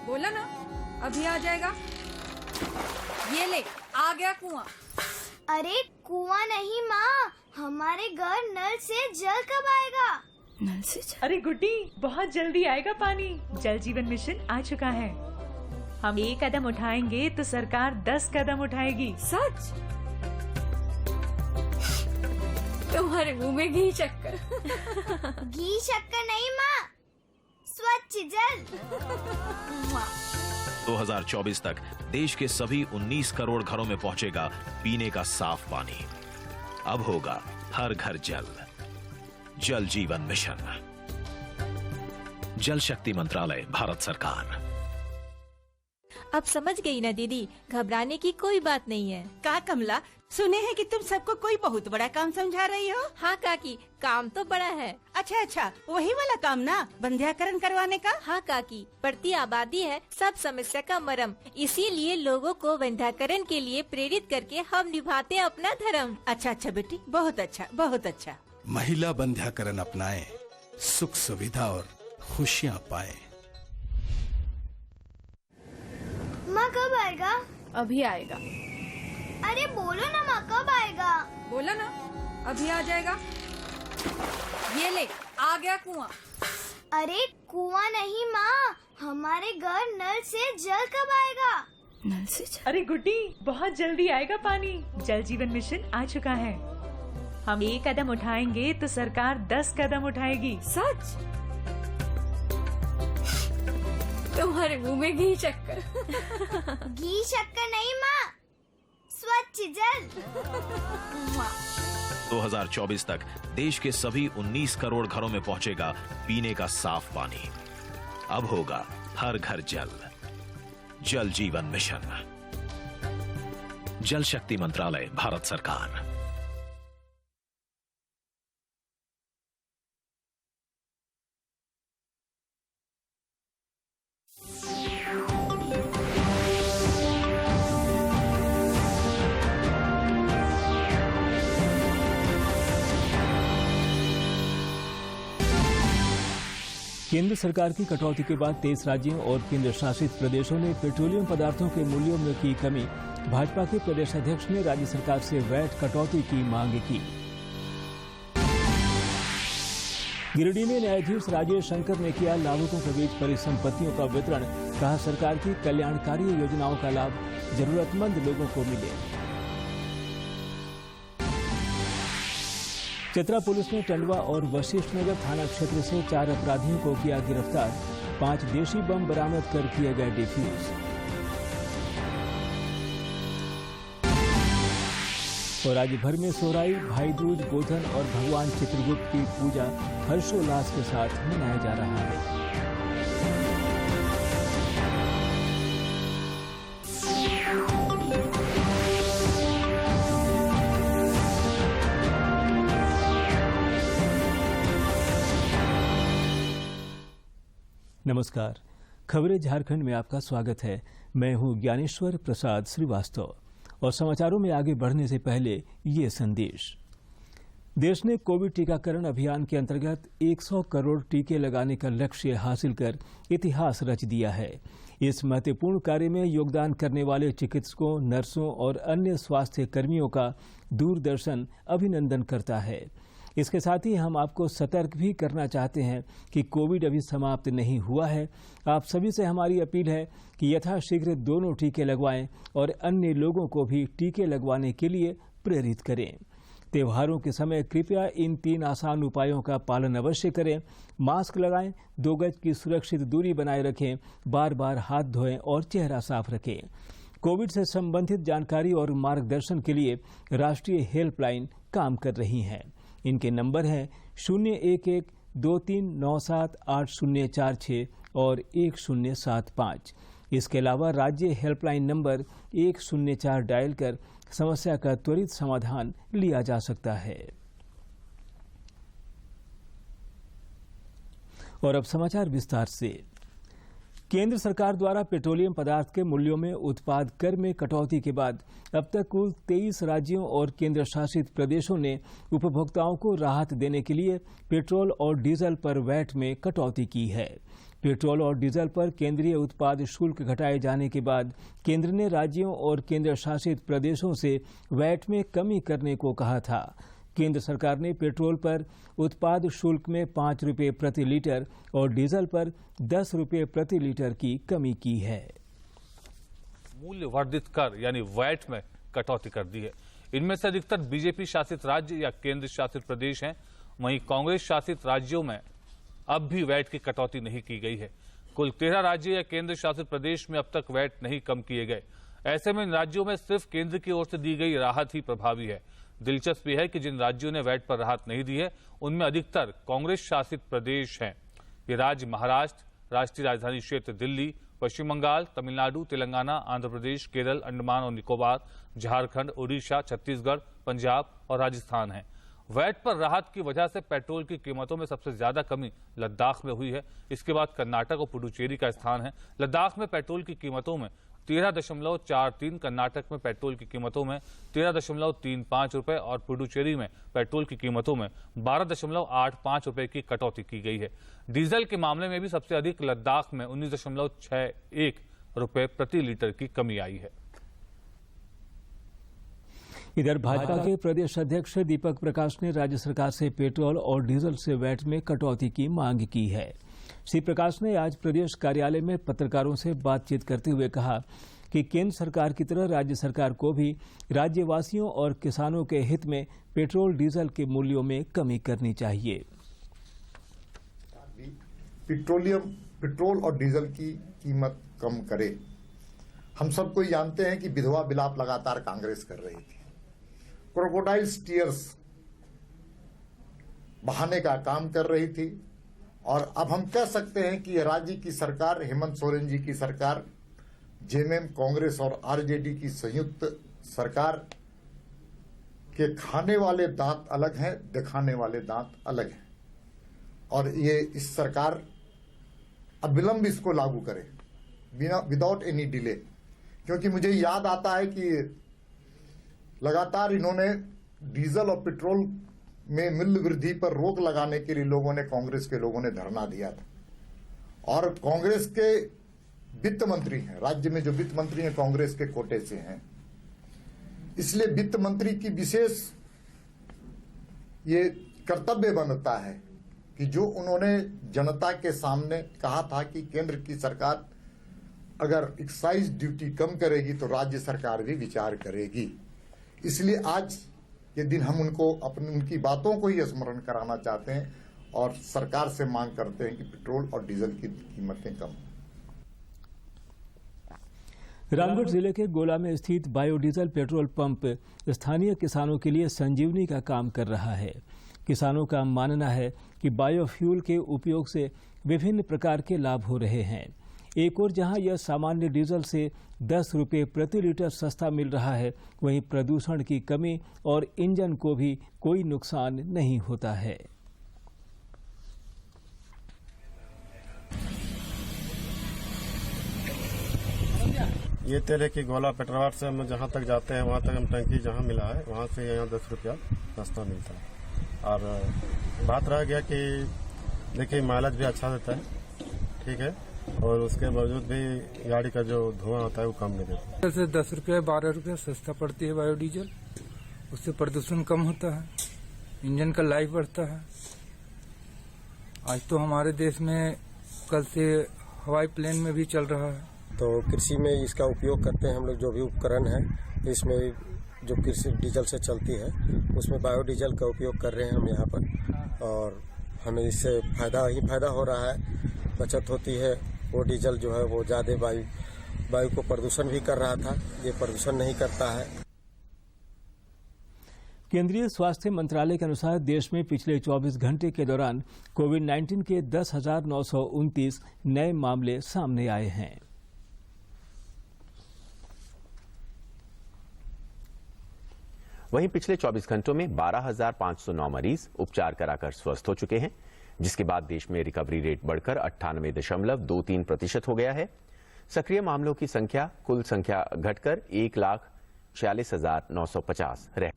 बोला ना अभी आ जाएगा। ये ले आ गया कुआं। अरे कुआं नहीं माँ, हमारे घर नल से जल कब आएगा? नल से जल? अरे गुड्डी, बहुत जल्दी आएगा पानी। जल जीवन मिशन आ चुका है। हम 1 कदम उठाएंगे तो सरकार 10 कदम उठाएगी। सच? तुम्हारे मुंह में घी शक्कर। घी शक्कर नहीं माँ, स्वच्छ जल। 2024 तक देश के सभी 19 करोड़ घरों में पहुंचेगा पीने का साफ पानी। अब होगा हर घर जल। जल जीवन मिशन, जल शक्ति मंत्रालय, भारत सरकार। अब समझ गई ना दीदी, घबराने की कोई बात नहीं है। का कमला, सुने हैं कि तुम सबको कोई बहुत बड़ा काम समझा रही हो। हाँ काकी, काम तो बड़ा है। अच्छा, वही वाला काम ना, बंध्याकरण करवाने का। हाँ काकी, बढ़ती आबादी है सब समस्या का मरहम, इसीलिए लोगों को बंध्याकरण के लिए प्रेरित करके हम निभाते हैं अपना धर्म। अच्छा बेटी, बहुत अच्छा, बहुत अच्छा। महिला बंध्याकरण अपनाएं, सुख सुविधा और खुशियाँ पाएं। माँ कब आएगा? अभी आएगा। अरे बोलो ना माँ, कब आएगा? बोला ना अभी आ जाएगा। ये ले आ गया कुआं। अरे कुआं नहीं माँ, हमारे घर नल से जल कब आएगा? नल से जल? अरे गुड्डी, बहुत जल्दी आएगा पानी। जल जीवन मिशन आ चुका है। हम 1 कदम उठाएंगे तो सरकार 10 कदम उठाएगी। सच? तुम्हारे मुंह में घी शक्कर। घी शक्कर नहीं माँ, स्वच्छ जल। 2024 तक देश के सभी 19 करोड़ घरों में पहुंचेगा पीने का साफ पानी। अब होगा हर घर जल। जल जीवन मिशन, जल शक्ति मंत्रालय, भारत सरकार। केंद्र सरकार की कटौती के बाद 23 राज्यों और केंद्र शासित प्रदेशों ने पेट्रोलियम पदार्थों के मूल्यों में की कमी। भाजपा के प्रदेश अध्यक्ष ने राज्य सरकार से वैट कटौती की मांग की। गिरिडीह में न्यायाधीश राजेश शंकर ने किया लाभुकों के बीच परिसंपत्तियों का वितरण। कहा सरकार की कल्याणकारी योजनाओं का लाभ जरूरतमंद लोगों को मिले। चतरा पुलिस ने टंडवा और वशिष्ठ नगर थाना क्षेत्र से 4 अपराधियों को किया गिरफ्तार। 5 देशी बम बरामद कर किए गए डिफ्यूज। और राज्य भर में सोहराई, भाई दूज, गोधन और भगवान चित्रगुप्त की पूजा हर्षोल्लास के साथ मनाया जा रहा है। नमस्कार, खबरें झारखंड में आपका स्वागत है। मैं हूं ज्ञानेश्वर प्रसाद श्रीवास्तव और समाचारों में आगे बढ़ने से पहले ये संदेश। देश ने कोविड टीकाकरण अभियान के अंतर्गत 100 करोड़ टीके लगाने का लक्ष्य हासिल कर इतिहास रच दिया है। इस महत्वपूर्ण कार्य में योगदान करने वाले चिकित्सकों, नर्सों और अन्य स्वास्थ्य कर्मियों का दूरदर्शन अभिनंदन करता है। इसके साथ ही हम आपको सतर्क भी करना चाहते हैं कि कोविड अभी समाप्त नहीं हुआ है। आप सभी से हमारी अपील है कि यथाशीघ्र दोनों टीके लगवाएं और अन्य लोगों को भी टीके लगवाने के लिए प्रेरित करें। त्योहारों के समय कृपया इन 3 आसान उपायों का पालन अवश्य करें। मास्क लगाएं, 2 गज की सुरक्षित दूरी बनाए रखें, बार बार हाथ धोएं और चेहरा साफ रखें। कोविड से संबंधित जानकारी और मार्गदर्शन के लिए राष्ट्रीय हेल्पलाइन काम कर रही हैं। इनके नंबर हैं 011-2397-8046 और 1075। इसके अलावा राज्य हेल्पलाइन नंबर 104 डायल कर समस्या का त्वरित समाधान लिया जा सकता है। और अब समाचार विस्तार से। केंद्र सरकार द्वारा पेट्रोलियम पदार्थ के मूल्यों में उत्पाद कर में कटौती के बाद अब तक कुल 23 राज्यों और केंद्र शासित प्रदेशों ने उपभोक्ताओं को राहत देने के लिए पेट्रोल और डीजल पर वैट में कटौती की है। पेट्रोल और डीजल पर केंद्रीय उत्पाद शुल्क घटाए जाने के बाद केंद्र ने राज्यों और केंद्र शासित प्रदेशों से वैट में कमी करने को कहा था। केंद्र सरकार ने पेट्रोल पर उत्पाद शुल्क में 5 रुपये प्रति लीटर और डीजल पर 10 रुपये प्रति लीटर की कमी की है। मूल्य वर्धित कर यानी वैट में कटौती कर दी है। इनमें से अधिकतर बीजेपी शासित राज्य या केंद्र शासित प्रदेश हैं। वहीं कांग्रेस शासित राज्यों में अब भी वैट की कटौती नहीं की गई है। कुल 13 राज्य या केंद्र शासित प्रदेश में अब तक वैट नहीं कम किए गए। ऐसे में इन राज्यों में सिर्फ केंद्र की ओर से दी गई राहत ही प्रभावी है। दिलचस्प यह है कि जिन राज्यों ने वैट पर राहत नहीं दी है उनमें अधिकतर कांग्रेस शासित प्रदेश हैं। ये राज्य महाराष्ट्र, राष्ट्रीय राजधानी क्षेत्र दिल्ली, पश्चिम बंगाल, तमिलनाडु, तेलंगाना, आंध्र प्रदेश, केरल, अंडमान और निकोबार, झारखंड, ओडिशा, छत्तीसगढ़, पंजाब और राजस्थान है। वैट पर राहत की वजह से पेट्रोल की कीमतों में सबसे ज्यादा कमी लद्दाख में हुई है। इसके बाद कर्नाटक और पुडुचेरी का स्थान है। लद्दाख में पेट्रोल की कीमतों में 13.43, कर्नाटक में पेट्रोल की कीमतों में 13.35 रुपए और पुडुचेरी में पेट्रोल की कीमतों में 12.85 रुपए की कटौती की गई है। डीजल के मामले में भी सबसे अधिक लद्दाख में 19.61 रुपए प्रति लीटर की कमी आई है। इधर भाजपा के प्रदेश अध्यक्ष दीपक प्रकाश ने राज्य सरकार से पेट्रोल और डीजल से वैट में कटौती की मांग की है। श्री प्रकाश ने आज प्रदेश कार्यालय में पत्रकारों से बातचीत करते हुए कहा कि केंद्र सरकार की तरह राज्य सरकार को भी राज्यवासियों और किसानों के हित में पेट्रोल डीजल के मूल्यों में कमी करनी चाहिए। पेट्रोल और डीजल की कीमत कम करे। हम सबको जानते हैं कि विधवा विलाप लगातार कांग्रेस कर रही थी, क्रोकोडाइल टीयर्स बहाने का काम कर रही थी। और अब हम कह सकते हैं कि राज्य की सरकार, हेमंत सोरेन जी की सरकार, जेएमएम, कांग्रेस और आरजेडी की संयुक्त सरकार के खाने वाले दांत अलग हैं, दिखाने वाले दांत अलग हैं। और ये इस सरकार अविलंब इसको लागू करे, बिना विदाउट एनी डिले। क्योंकि मुझे याद आता है कि लगातार इन्होंने डीजल और पेट्रोल में मूल्य वृद्धि पर रोक लगाने के लिए कांग्रेस के लोगों ने धरना दिया था। और कांग्रेस के वित्त मंत्री हैं, राज्य में जो वित्त मंत्री हैं कांग्रेस के कोटे से हैं, इसलिए वित्त मंत्री की विशेष ये कर्तव्य बनता है कि जो उन्होंने जनता के सामने कहा था कि केंद्र की सरकार अगर एक्साइज ड्यूटी कम करेगी तो राज्य सरकार भी विचार करेगी। इसलिए आज ये दिन हम उनकी बातों को ही स्मरण कराना चाहते हैं और सरकार से मांग करते हैं कि पेट्रोल और डीजल की कीमतें कम। रामगढ़ जिले के गोला में स्थित बायोडीजल पेट्रोल पंप स्थानीय किसानों के लिए संजीवनी का काम कर रहा है। किसानों का मानना है कि बायोफ्यूल के उपयोग से विभिन्न प्रकार के लाभ हो रहे हैं। एक और जहां यह सामान्य डीजल से 10 रुपये प्रति लीटर सस्ता मिल रहा है, वहीं प्रदूषण की कमी और इंजन को भी कोई नुकसान नहीं होता है। ये तेल है कि गोला पेट्रोल से हम जहाँ तक जाते हैं वहाँ तक हम टंकी जहाँ मिला है वहाँ से यहाँ 10 रुपया सस्ता मिलता है। और बात रह गया कि देखिए माइलेज भी अच्छा देता है, ठीक है, और उसके बावजूद भी गाड़ी का जो धुआं होता है वो कम नहीं देता। जैसे 10 रुपये 12 रुपये सस्ता पड़ती है बायोडीजल, उससे प्रदूषण कम होता है, इंजन का लाइफ बढ़ता है। आज तो हमारे देश में कल से हवाई प्लेन में भी चल रहा है। तो कृषि में इसका उपयोग करते हैं हम लोग, जो भी उपकरण है इसमें जो कृषि डीजल से चलती है उसमें बायोडीजल का उपयोग कर रहे हैं हम यहाँ पर, और हमें इससे फायदा ही फायदा हो रहा है, बचत होती है। वो डीजल जो है वो ज्यादा वायु को प्रदूषण भी कर रहा था, ये प्रदूषण नहीं करता है। केंद्रीय स्वास्थ्य मंत्रालय के अनुसार देश में पिछले 24 घंटे के दौरान कोविड-19 के 10,929 नए मामले सामने आए हैं। वहीं पिछले 24 घंटों में 12,509 मरीज उपचार कराकर स्वस्थ हो चुके हैं, जिसके बाद देश में रिकवरी रेट बढ़कर 98.23% हो गया है। सक्रिय मामलों की संख्या कुल संख्या घटकर 1,46,950 रह।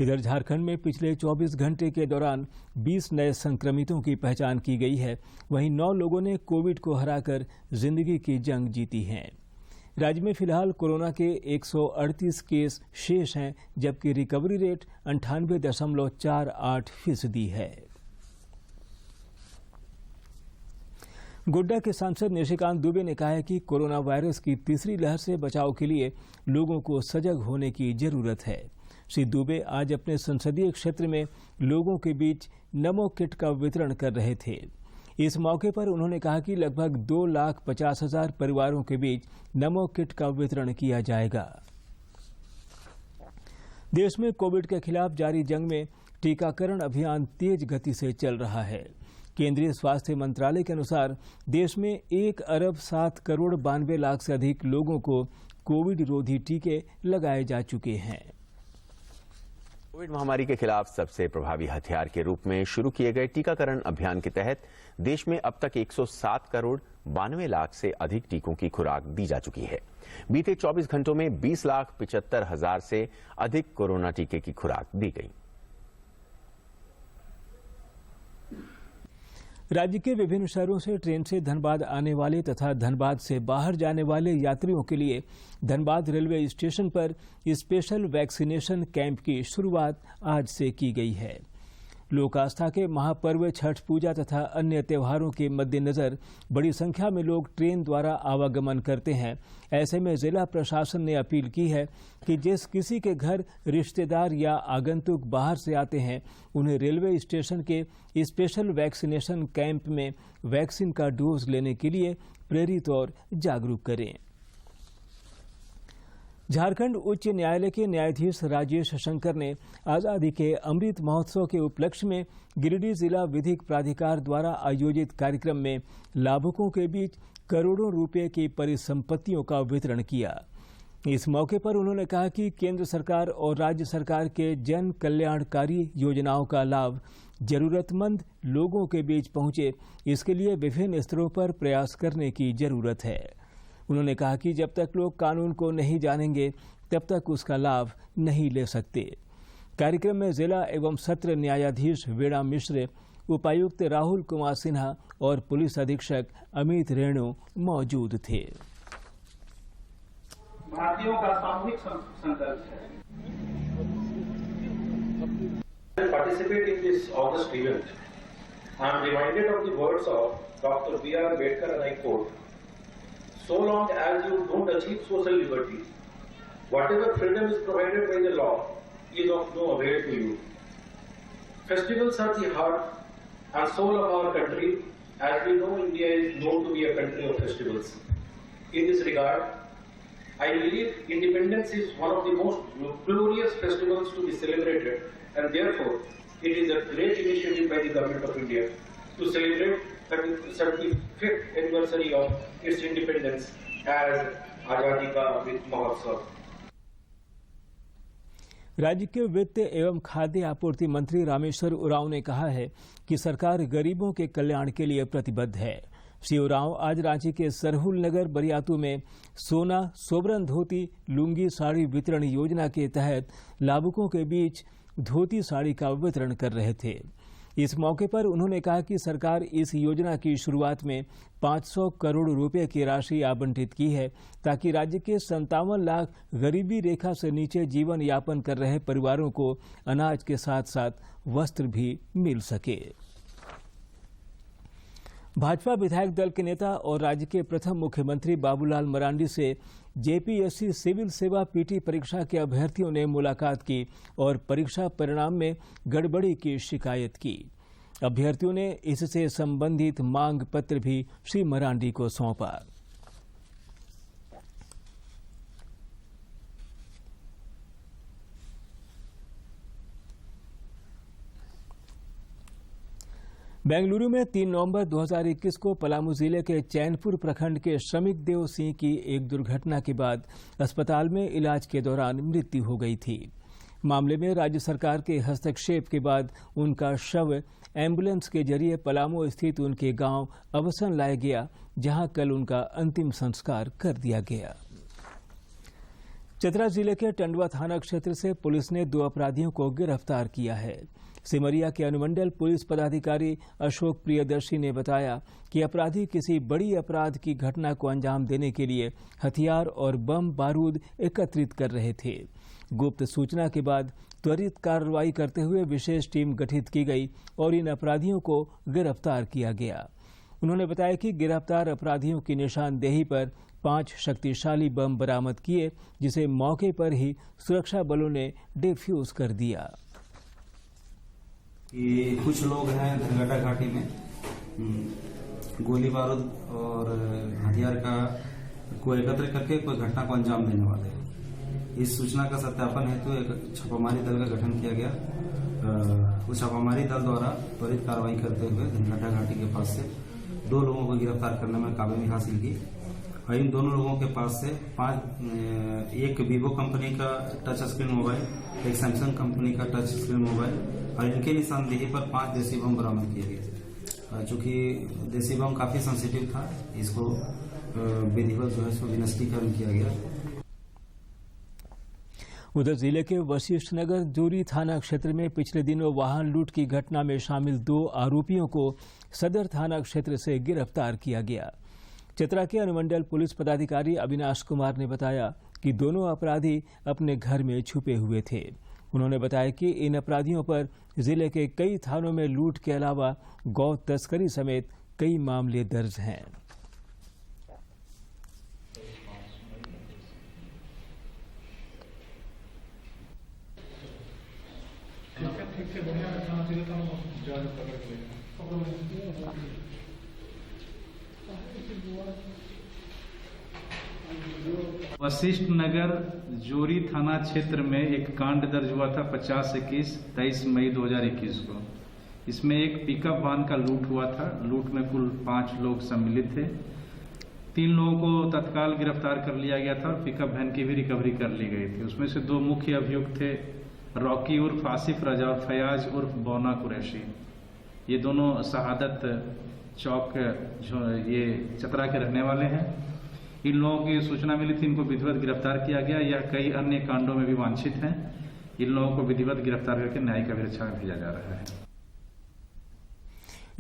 इधर झारखंड में पिछले 24 घंटे के दौरान 20 नए संक्रमितों की पहचान की गई है। वहीं 9 लोगों ने कोविड को हराकर जिंदगी की जंग जीती है। राज्य में फिलहाल कोरोना के 138 केस शेष हैं, जबकि रिकवरी रेट 98.48% है। गोड्डा के सांसद निशिकांत दुबे ने कहा है कि कोरोना वायरस की तीसरी लहर से बचाव के लिए लोगों को सजग होने की जरूरत है। श्री दुबे आज अपने संसदीय क्षेत्र में लोगों के बीच नमो किट का वितरण कर रहे थे। इस मौके पर उन्होंने कहा कि लगभग 2,50,000 परिवारों के बीच नमो किट का वितरण किया जाएगा। देश में कोविड के खिलाफ जारी जंग में टीकाकरण अभियान तेज गति से चल रहा है। केंद्रीय स्वास्थ्य मंत्रालय के अनुसार देश में 1,07,92,00,000 से अधिक लोगों को कोविड रोधी टीके लगाए जा चुके हैं। कोविड महामारी के खिलाफ सबसे प्रभावी हथियार के रूप में शुरू किए गए टीकाकरण अभियान के तहत देश में अब तक 107,92,00,000 से अधिक टीकों की खुराक दी जा चुकी है। बीते 24 घंटों में 20,75,000 से अधिक कोरोना टीके की खुराक दी गई। राज्य के विभिन्न शहरों से ट्रेन से धनबाद आने वाले तथा धनबाद से बाहर जाने वाले यात्रियों के लिए धनबाद रेलवे स्टेशन पर स्पेशल वैक्सीनेशन कैंप की शुरुआत आज से की गई है। लोक आस्था के महापर्व छठ पूजा तथा अन्य त्योहारों के मद्देनजर बड़ी संख्या में लोग ट्रेन द्वारा आवागमन करते हैं। ऐसे में जिला प्रशासन ने अपील की है कि जिस किसी के घर रिश्तेदार या आगंतुक बाहर से आते हैं, उन्हें रेलवे स्टेशन के स्पेशल वैक्सीनेशन कैंप में वैक्सीन का डोज लेने के लिए प्रेरित और जागरूक करें। झारखंड उच्च न्यायालय के न्यायाधीश राजेश शंकर ने आजादी के अमृत महोत्सव के उपलक्ष्य में गिरिडीह जिला विधिक प्राधिकार द्वारा आयोजित कार्यक्रम में लाभुकों के बीच करोड़ों रुपए की परिसंपत्तियों का वितरण किया। इस मौके पर उन्होंने कहा कि केंद्र सरकार और राज्य सरकार के जन कल्याणकारी योजनाओं का लाभ जरूरतमंद लोगों के बीच पहुंचे, इसके लिए विभिन्न स्तरों पर प्रयास करने की जरूरत है। उन्होंने कहा कि जब तक लोग कानून को नहीं जानेंगे, तब तक उसका लाभ नहीं ले सकते। कार्यक्रम में जिला एवं सत्र न्यायाधीश वीणा मिश्र, उपायुक्त राहुल कुमार सिन्हा और पुलिस अधीक्षक अमित रेणु मौजूद थे। भारतीयों का सामूहिक संकल्प है। Participate in this August event. I am reminded of the words of Dr. B.R. Ambedkar, and I quote, "So long as you don't achieve social liberty, whatever freedom is provided by the law is of no avail to you." Festivals are the heart and soul of our country. As we know, India is known to be a country of festivals. In this regard, I believe independence is one of the most glorious festivals to be celebrated, and therefore it is a great initiative by the Government of India to celebrate the 75th anniversary of its independence as Azadi Ka Amrit Mahotsav. राज्य के वित्त एवं खाद्य आपूर्ति मंत्री रामेश्वर उरांव ने कहा है कि सरकार गरीबों के कल्याण के लिए प्रतिबद्ध है। श्री उरांव आज रांची के सरहुल नगर बरियातू में सोना, सोबरन धोती, लुंगी साड़ी वितरण योजना के तहत लाभुकों के बीच धोती साड़ी का वितरण कर रहे थे। इस मौके पर उन्होंने कहा कि सरकार इस योजना की शुरुआत में 500 करोड़ रुपए की राशि आवंटित की है, ताकि राज्य के 57 लाख गरीबी रेखा से नीचे जीवन यापन कर रहे परिवारों को अनाज के साथ साथ वस्त्र भी मिल सके। भाजपा विधायक दल के नेता और राज्य के प्रथम मुख्यमंत्री बाबूलाल मरांडी से जेपीएससी सिविल सेवा पीटी परीक्षा के अभ्यर्थियों ने मुलाकात की और परीक्षा परिणाम में गड़बड़ी की शिकायत की। अभ्यर्थियों ने इससे संबंधित मांग पत्र भी श्री मरांडी को सौंपा। बेंगलुरु में 3 नवंबर 2021 को पलामू जिले के चैनपुर प्रखंड के श्रमिक देव सिंह की एक दुर्घटना के बाद अस्पताल में इलाज के दौरान मृत्यु हो गई थी। मामले में राज्य सरकार के हस्तक्षेप के बाद उनका शव एम्बुलेंस के जरिए पलामू स्थित उनके गांव अवसन लाया गया, जहां कल उनका अंतिम संस्कार कर दिया गया। चतरा जिले के टंडवा थाना क्षेत्र से पुलिस ने 2 अपराधियों को गिरफ्तार किया है। सिमरिया के अनुमंडल पुलिस पदाधिकारी अशोक प्रियदर्शी ने बताया कि अपराधी किसी बड़ी अपराध की घटना को अंजाम देने के लिए हथियार और बम बारूद एकत्रित कर रहे थे। गुप्त सूचना के बाद त्वरित कार्रवाई करते हुए विशेष टीम गठित की गई और इन अपराधियों को गिरफ्तार किया गया। उन्होंने बताया कि गिरफ्तार अपराधियों की निशानदेही पर 5 शक्तिशाली बम बरामद किए, जिसे मौके पर ही सुरक्षा बलों ने डिफ्यूज कर दिया। ये कुछ लोग हैं धनगटा घाटी में गोली बारूद और हथियार को एकत्र करके कोई घटना को अंजाम देने वाले हैं। इस सूचना का सत्यापन हेतु एक छापामारी दल का गठन किया गया। उस छापामारी दल द्वारा त्वरित कार्रवाई करते हुए धनगटा घाटी के पास से 2 लोगों को गिरफ्तार करने में कामयाबी हासिल की और इन दोनों लोगों के पास से एक वीवो कंपनी का टच स्क्रीन मोबाइल, एक सैमसंग कंपनी का टच स्क्रीन मोबाइल और इनके निशानदेही पर 5 देसी बम बरामद किए गए। चूंकि देसी बम काफी सेंसिटिव था, इसको विधिवत जो है इसको विनष्टीकरण किया गया। उधर जिले के वशिष्ठ नगर जोरी थाना क्षेत्र में पिछले दिनों वाहन लूट की घटना में शामिल 2 आरोपियों को सदर थाना क्षेत्र से गिरफ्तार किया गया। चतरा के अनुमंडल पुलिस पदाधिकारी अविनाश कुमार ने बताया कि दोनों अपराधी अपने घर में छुपे हुए थे। उन्होंने बताया कि इन अपराधियों पर जिले के कई थानों में लूट के अलावा गौ तस्करी समेत कई मामले दर्ज हैं। वशिष्ठ नगर जोरी थाना क्षेत्र में एक कांड दर्ज हुआ था 50-21 23 मई 2021 को। इसमें एक पिकअप वाहन का लूट हुआ था। लूट में कुल 5 लोग सम्मिलित थे। 3 लोगों को तत्काल गिरफ्तार कर लिया गया था और पिकअप वैन की भी रिकवरी कर ली गई थी। उसमें से 2 मुख्य अभियुक्त थे, रॉकी उर्फ आसिफ रजा और फयाज उर्फ बौना कुरैशी। ये दोनों शहादत चौक जो ये चतरा के रहने वाले हैं। इन लोगों की सूचना मिली थी, इनको विधिवत गिरफ्तार किया गया। यह कई अन्य कांडों में भी वांछित हैं। इन लोगों को विधिवत गिरफ्तार करके न्यायिक अभिरक्षा में भेजा जा रहा है।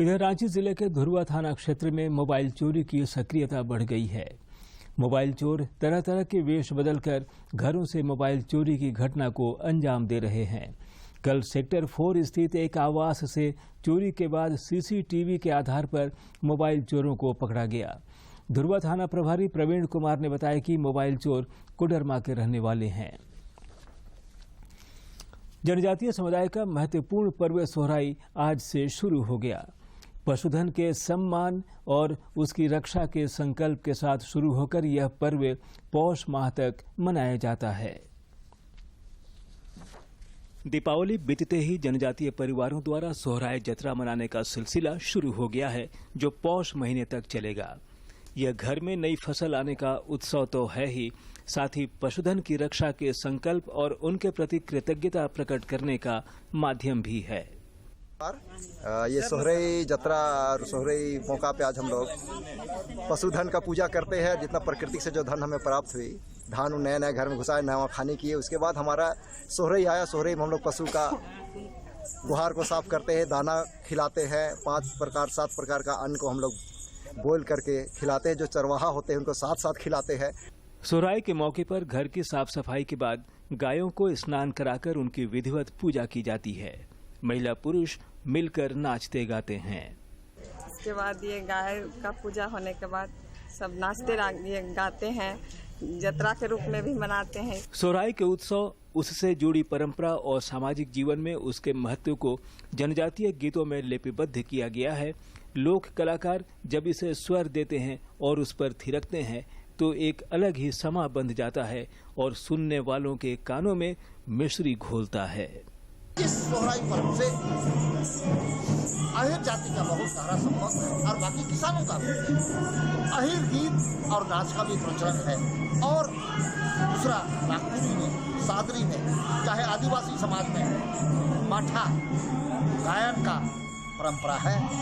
इधर रांची जिले के धुरवा थाना क्षेत्र में मोबाइल चोरी की सक्रियता बढ़ गई है। मोबाइल चोर तरह तरह के वेश बदलकर घरों से मोबाइल चोरी की घटना को अंजाम दे रहे हैं। कल सेक्टर 4 स्थित एक आवास से चोरी के बाद सीसीटीवी के आधार पर मोबाइल चोरों को पकड़ा गया। धुरवा थाना प्रभारी प्रवीण कुमार ने बताया कि मोबाइल चोर कोडरमा के रहने वाले हैं। जनजातीय समुदाय का महत्वपूर्ण पर्व सोहराई आज से शुरू हो गया। पशुधन के सम्मान और उसकी रक्षा के संकल्प के साथ शुरू होकर यह पर्व पौष माह तक मनाया जाता है। दीपावली बीतते ही जनजातीय परिवारों द्वारा सोहराय जतरा मनाने का सिलसिला शुरू हो गया है, जो पौष महीने तक चलेगा। यह घर में नई फसल आने का उत्सव तो है ही, साथ ही पशुधन की रक्षा के संकल्प और उनके प्रति कृतज्ञता प्रकट करने का माध्यम भी है। ये सोहराई जतरा और सोहराई मौका पे आज हम लोग पशुधन का पूजा करते हैं। जितना प्रकृति से जो धन हमें प्राप्त हुई, धान नए नए घर में घुसाए, नया खाने की, उसके बाद हमारा सोहराई आया। सोहराई में हम लोग पशु का गुहार को साफ करते हैं, दाना खिलाते हैं। 7 प्रकार का अन्न को हम लोग बॉयल करके खिलाते हैं। जो चरवाहा होते हैं उनको साथ साथ खिलाते हैं। सोहराई के मौके पर घर की साफ सफाई के बाद गायों को स्नान कराकर उनकी विधिवत पूजा की जाती है। महिला पुरुष मिलकर नाचते गाते हैं। इसके बाद ये गाय का पूजा होने के बाद सब नाचते गाते हैं, जतरा के रूप में भी मनाते हैं। सोहराई के उत्सव, उससे जुड़ी परंपरा और सामाजिक जीवन में उसके महत्व को जनजातीय गीतों में लिपिबद्ध किया गया है। लोक कलाकार जब इसे स्वर देते हैं और उस पर थिरकते हैं तो एक अलग ही समा बंध जाता है और सुनने वालों के कानों में मिश्री घोलता है। इस सोहराई पर्व से अहिर जाति का बहुत सारा संबंध है और बाकी किसानों का भी। अहिर गीत और नाच का भी प्रचलन है। और दूसरा, नागपुरी में, सादरी में, चाहे आदिवासी समाज में माठा गायन का परंपरा है।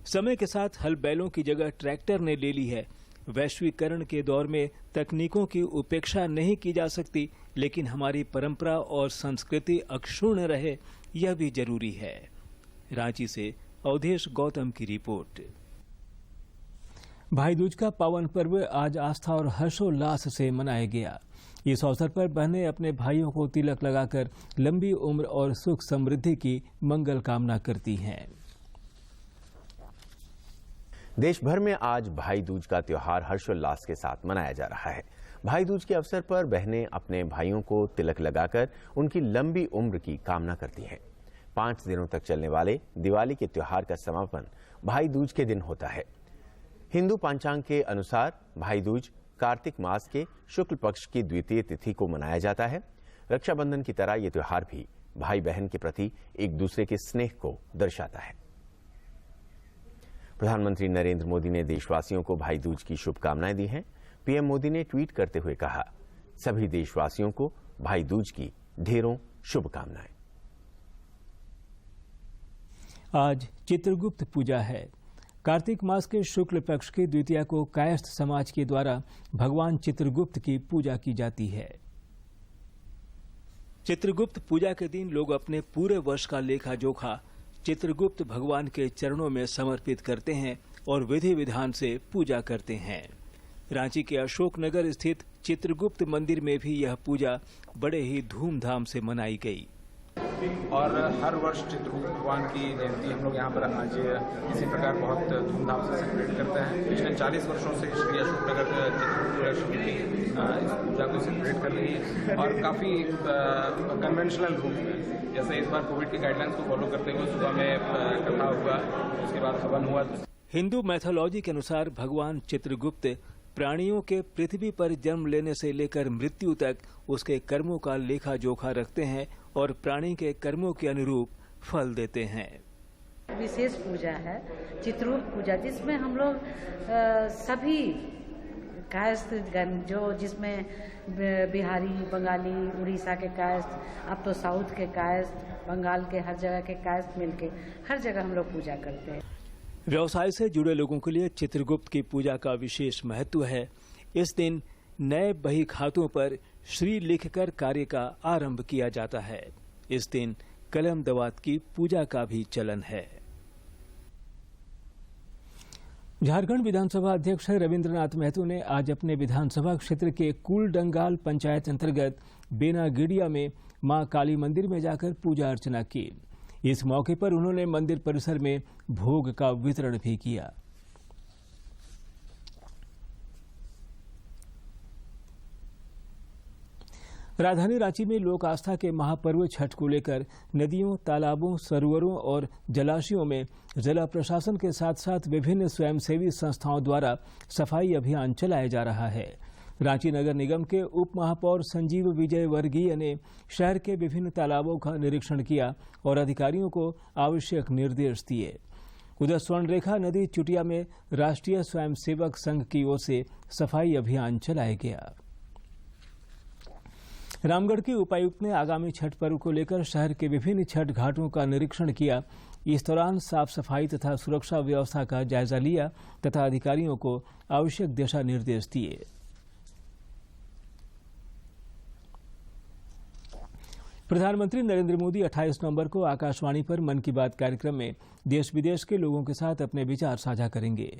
समय के साथ हल बैलों की जगह ट्रैक्टर ने ले ली है। वैश्वीकरण के दौर में तकनीकों की उपेक्षा नहीं की जा सकती, लेकिन हमारी परंपरा और संस्कृति अक्षुण्ण रहे, यह भी जरूरी है। रांची से अवधेश गौतम की रिपोर्ट। भाई दूज का पावन पर्व आज आस्था और हर्षोल्लास से मनाया गया। इस अवसर पर बहनें अपने भाइयों को तिलक लगाकर लंबी उम्र और सुख समृद्धि की मंगल कामना करती हैं। देश भर में आज भाई दूज का त्योहार हर्षोल्लास के साथ मनाया जा रहा है। भाई दूज के अवसर पर बहनें अपने भाइयों को तिलक लगाकर उनकी लंबी उम्र की कामना करती हैं। 5 दिनों तक चलने वाले दिवाली के त्योहार का समापन भाई दूज के दिन होता है। हिंदू पंचांग के अनुसार भाई दूज कार्तिक मास के शुक्ल पक्ष की द्वितीय तिथि को मनाया जाता है। रक्षाबंधन की तरह यह त्योहार भी भाई बहन के प्रति एक दूसरे के स्नेह को दर्शाता है। प्रधानमंत्री नरेंद्र मोदी ने देशवासियों को भाई दूज की शुभकामनाएं दी हैं। पीएम मोदी ने ट्वीट करते हुए कहा, सभी देशवासियों को भाई दूज की ढेरों शुभकामनाएं। आज चित्रगुप्त पूजा है। कार्तिक मास के शुक्ल पक्ष की द्वितीया को कायस्थ समाज के द्वारा भगवान चित्रगुप्त की पूजा की जाती है। चित्रगुप्त पूजा के दिन लोग अपने पूरे वर्ष का लेखा जोखा चित्रगुप्त भगवान के चरणों में समर्पित करते हैं और विधि विधान से पूजा करते हैं। रांची के अशोकनगर स्थित चित्रगुप्त मंदिर में भी यह पूजा बड़े ही धूमधाम से मनाई गई। और हर वर्ष चित्रगुप्त भगवान की जयंती हम लोग यहाँ पर आज इसी प्रकार बहुत धूमधाम से सेलिब्रेट करते हैं। पिछले 40 वर्षों से श्री अशोकनगर चित्रगुप्त समिति इस पूजा को सेलिब्रेट कर रही है और काफ़ी कन्वेंशनल रूप में, जैसे इस बार कोविड की गाइडलाइंस को फॉलो करते हुए सुबह में कथा हुआ, उसके बाद हवन हुआ। हिंदू मैथोलॉजी के अनुसार भगवान चित्रगुप्त प्राणियों के पृथ्वी पर जन्म लेने से लेकर मृत्यु तक उसके कर्मों का लेखा जोखा रखते हैं और प्राणी के कर्मों के अनुरूप फल देते हैं। विशेष पूजा है चित्रगुप्त पूजा, जिसमें हम लोग सभी कायस्थ जो जिसमें बिहारी, बंगाली, उड़ीसा के कायस्थ, अब तो साउथ के कायस्थ, बंगाल के हर जगह के कायस्थ मिलके हर जगह हम लोग पूजा करते हैं। व्यवसाय से जुड़े लोगों के लिए चित्रगुप्त की पूजा का विशेष महत्व है। इस दिन नए बही खातों पर श्री लिखकर कार्य का आरंभ किया जाता है। इस दिन कलम दवात की पूजा का भी चलन है। झारखंड विधानसभा अध्यक्ष रविंद्रनाथ महतो ने आज अपने विधानसभा क्षेत्र के कुलडंगाल पंचायत अंतर्गत बेनागिड़िया में मां काली मंदिर में जाकर पूजा अर्चना की। इस मौके पर उन्होंने मंदिर परिसर में भोग का वितरण भी किया। राजधानी रांची में लोक आस्था के महापर्व छठ को लेकर नदियों, तालाबों, सरोवरों और जलाशयों में जिला प्रशासन के साथ साथ विभिन्न स्वयंसेवी संस्थाओं द्वारा सफाई अभियान चलाया जा रहा है। रांची नगर निगम के उप महापौर संजीव विजय वर्गीय ने शहर के विभिन्न तालाबों का निरीक्षण किया और अधिकारियों को आवश्यक निर्देश दिए। उधर स्वर्णरेखा नदी चुटिया में राष्ट्रीय स्वयंसेवक संघ की ओर से सफाई अभियान चलाया गया। रामगढ़ के उपायुक्त ने आगामी छठ पर्व को लेकर शहर के विभिन्न छठ घाटों का निरीक्षण किया। इस दौरान साफ सफाई तथा सुरक्षा व्यवस्था का जायजा लिया तथा अधिकारियों को आवश्यक दिशा निर्देश दिए। प्रधानमंत्री नरेंद्र मोदी 28 नवंबर को आकाशवाणी पर मन की बात कार्यक्रम में देश विदेश के लोगों के साथ अपने विचार साझा करेंगे।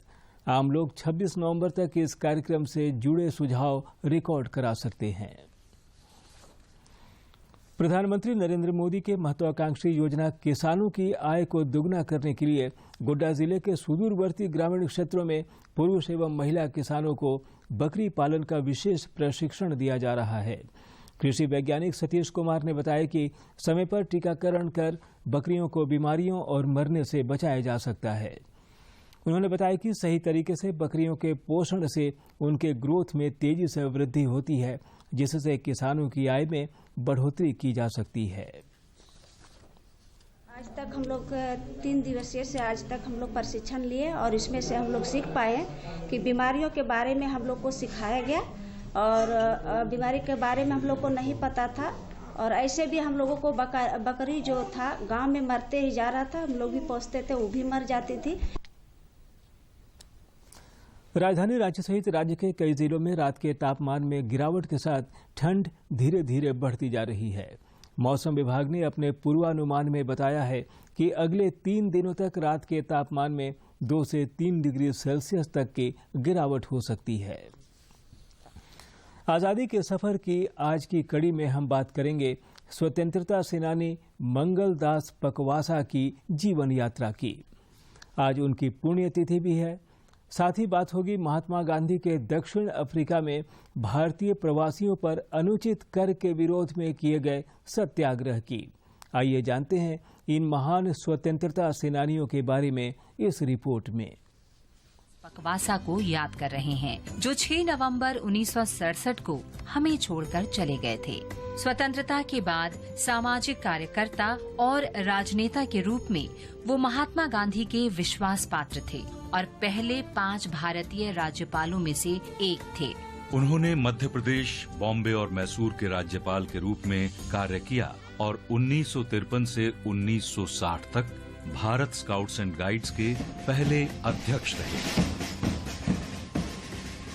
आम लोग 26 नवंबर तक इस कार्यक्रम से जुड़े सुझाव रिकॉर्ड करा सकते हैं। प्रधानमंत्री नरेंद्र मोदी के महत्वाकांक्षी योजना किसानों की आय को दुगना करने के लिए गोड्डा जिले के सुदूरवर्ती ग्रामीण क्षेत्रों में पुरुष एवं महिला किसानों को बकरी पालन का विशेष प्रशिक्षण दिया जा रहा है। कृषि वैज्ञानिक सतीश कुमार ने बताया कि समय पर टीकाकरण कर बकरियों को बीमारियों और मरने से बचाया जा सकता है। उन्होंने बताया कि सही तरीके से बकरियों के पोषण से उनके ग्रोथ में तेजी से वृद्धि होती है, जिससे किसानों की आय में बढ़ोतरी की जा सकती है। आज तक हम लोग 3 दिवसीय से आज तक हम लोग प्रशिक्षण लिए और इसमें से हम लोग सीख पाए कि बीमारियों के बारे में हम लोग को सिखाया गया और बीमारी के बारे में हम लोग को नहीं पता था और ऐसे भी हम लोगों को बकरी जो था गांव में मरते ही जा रहा था, हम लोग भी पोसते थे, वो भी मर जाती थी। राजधानी रांची सहित राज्य के कई जिलों में रात के तापमान में गिरावट के साथ ठंड धीरे धीरे बढ़ती जा रही है। मौसम विभाग ने अपने पूर्वानुमान में बताया है कि अगले 3 दिनों तक रात के तापमान में 2 से 3 डिग्री सेल्सियस तक की गिरावट हो सकती है। आजादी के सफर की आज की कड़ी में हम बात करेंगे स्वतंत्रता सेनानी मंगल दास पकवासा की जीवन यात्रा की। आज उनकी पुण्यतिथि भी है। साथ ही बात होगी महात्मा गांधी के दक्षिण अफ्रीका में भारतीय प्रवासियों पर अनुचित कर के विरोध में किए गए सत्याग्रह की। आइए जानते हैं इन महान स्वतंत्रता सेनानियों के बारे में इस रिपोर्ट में। पकवासा को याद कर रहे हैं, जो 6 नवंबर 1967 को हमें छोड़कर चले गए थे। स्वतंत्रता के बाद सामाजिक कार्यकर्ता और राजनेता के रूप में वो महात्मा गांधी के विश्वास पात्र थे और पहले 5 भारतीय राज्यपालों में से एक थे। उन्होंने मध्य प्रदेश, बॉम्बे और मैसूर के राज्यपाल के रूप में कार्य किया और 1953 से 1960 तक भारत स्काउट्स एंड गाइड्स के पहले अध्यक्ष रहे।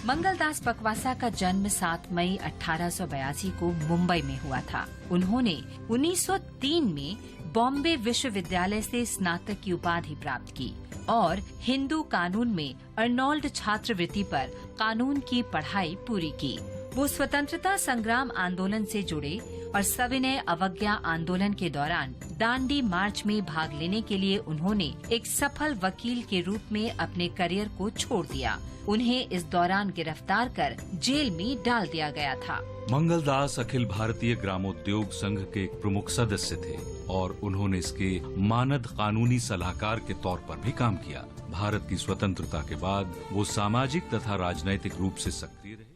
मंगलदास पकवासा का जन्म 7 मई 1882 को मुंबई में हुआ था। उन्होंने 1903 में बॉम्बे विश्वविद्यालय से स्नातक की उपाधि प्राप्त की और हिंदू कानून में अर्नोल्ड छात्रवृत्ति पर कानून की पढ़ाई पूरी की। वो स्वतंत्रता संग्राम आंदोलन से जुड़े और सविनय अवज्ञा आंदोलन के दौरान दांडी मार्च में भाग लेने के लिए उन्होंने एक सफल वकील के रूप में अपने करियर को छोड़ दिया। उन्हें इस दौरान गिरफ्तार कर जेल में डाल दिया गया था। मंगलदास अखिल भारतीय ग्रामोद्योग संघ के एक प्रमुख सदस्य थे और उन्होंने इसके मानद कानूनी सलाहकार के तौर पर भी काम किया। भारत की स्वतंत्रता के बाद वो सामाजिक तथा राजनैतिक रूप से सक्रिय रहे।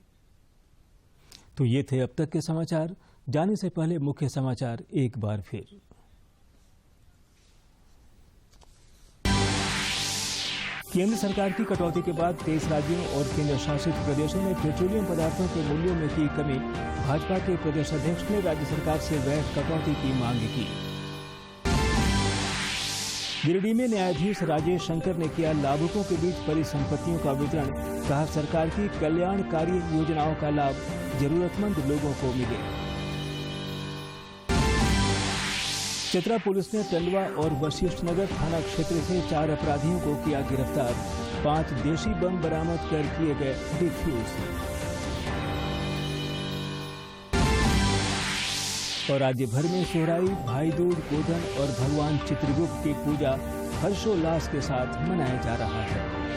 तो ये थे अब तक के समाचार। जाने से पहले मुख्य समाचार एक बार फिर। केंद्र सरकार की कटौती के बाद 23 राज्यों और केंद्र शासित प्रदेशों में पेट्रोलियम पदार्थों के मूल्यों में की कमी। भाजपा के प्रदेश अध्यक्ष ने राज्य सरकार से वैट कटौती की मांग की। गिरिडीह में न्यायाधीश राजेश शंकर ने किया लाभुकों के बीच परिसंपत्तियों का वितरण। कहा, सरकार की कल्याणकारी योजनाओं का लाभ जरूरतमंद लोगों को मिले। चतरा पुलिस ने टंडवा और वशिष्ठ नगर थाना क्षेत्र से 4 अपराधियों को किया गिरफ्तार। 5 देशी बम बरामद कर किए गए डिफ्यूज। और राज्य भर में सोहराई, भाई दूज, गोधन और भगवान चित्रगुप्त की पूजा हर्षोल्लास के साथ मनाया जा रहा है।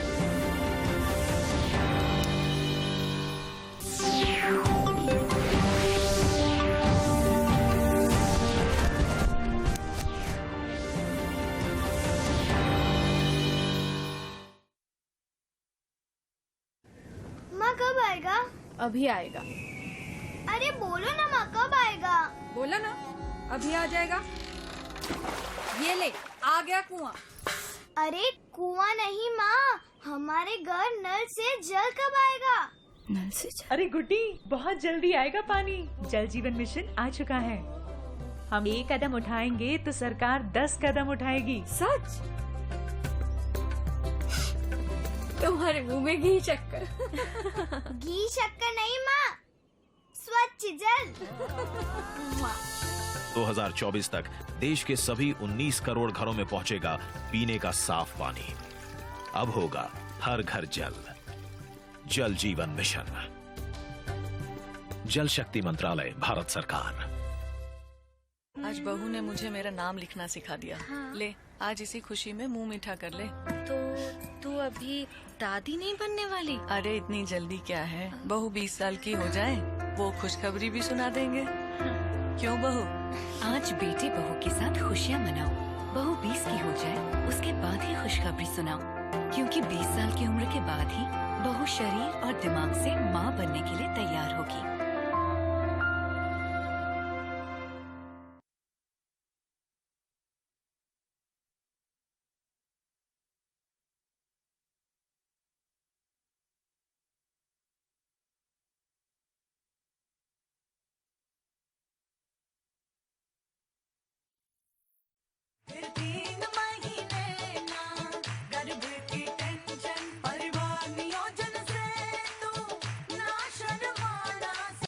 कब आएगा? अभी आएगा। अरे बोलो ना माँ, कब आएगा? बोला ना, अभी आ जाएगा। ये ले, आ गया कुआं। अरे कुआं नहीं माँ, हमारे घर नल से जल कब आएगा? नल से जल? अरे गुड्डी, बहुत जल्दी आएगा पानी। जल जीवन मिशन आ चुका है। हम 1 कदम उठाएंगे तो सरकार 10 कदम उठाएगी। सच? तुम्हारे मुंह में घी शक्कर। घी शक्कर नहीं माँ, स्वच्छ जल। 2024 तक देश के सभी 19 करोड़ घरों में पहुंचेगा पीने का साफ पानी। अब होगा हर घर जल। जल जीवन मिशन, जल शक्ति मंत्रालय, भारत सरकार। आज बहू ने मुझे मेरा नाम लिखना सिखा दिया। हाँ। ले, आज इसी खुशी में मुंह मीठा कर ले। तो तू अभी दादी नहीं बनने वाली? अरे इतनी जल्दी क्या है, बहू 20 साल की हो जाए वो खुशखबरी भी सुना देंगे। क्यों बहू? आज बेटे बहू के साथ खुशियाँ मनाओ। बहू 20 की हो जाए उसके बाद ही खुशखबरी सुनाओ, क्योंकि 20 साल की उम्र के बाद ही बहू शरीर और दिमाग से माँ बनने के लिए तैयार होगी। फिर भी